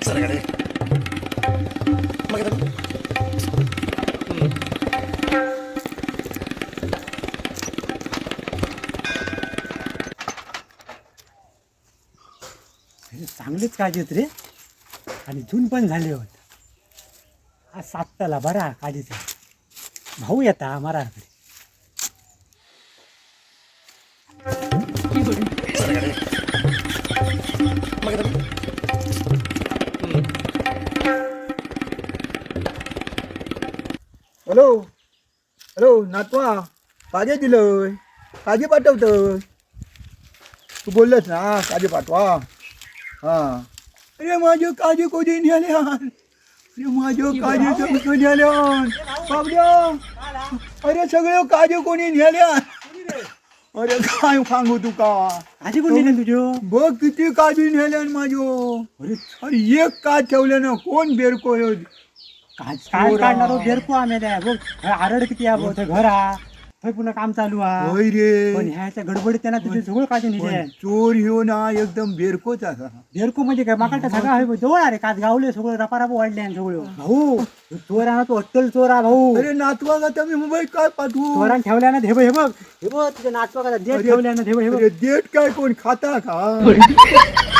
सरकडे मग चांगलेच काळजीत रे आणि जून पण झाले होत आज सातला बरा काळजीचा भाऊ येता मराकडे सरकडे मग हॅलो हॅलो नातवा काजे दिलंय काजे पाठवतोय तू बोललस ना काजे पाठवा हां अरे माझं काजे कोणी न्याल्या अरे माझं काजे कोणी न्याल्या बाबड्या अरे सगळे काजे कोणी न्याल्या अरे काय सांगू तुका आजी कोण नेले तुझ्यो बघ किती काजू न्याल्या माझ्यो अरे अरे एक काज ठेवलं ना कोण बेरको काय काढणार हो बेरको आम्ही द्या बघ आरड किती आहे बघ घर हा थंय पुन्हा काम चालू आहे होय रे पण ह्याच्या गडबडीत त्यांना तुझे सगळं काढून पण निघे चोर ह्यो ना एकदम बेरकोच असा बेरको म्हणजे काय माकडा सगळं आहे बघ. जवळ अरे काच गावले सगळं रपारप वाढले आणि सगळं भाऊ चोर आहे ना तो अट्टल चोर आहे भाऊ अरे नातवा का मी मुंबईत काय पाठवू चोरान ठेवल्यानं हे बघ तुझ्या नाचवा का देत अरे- ठेवल्यानं हे बघ अरे देठ काय कोण खाता का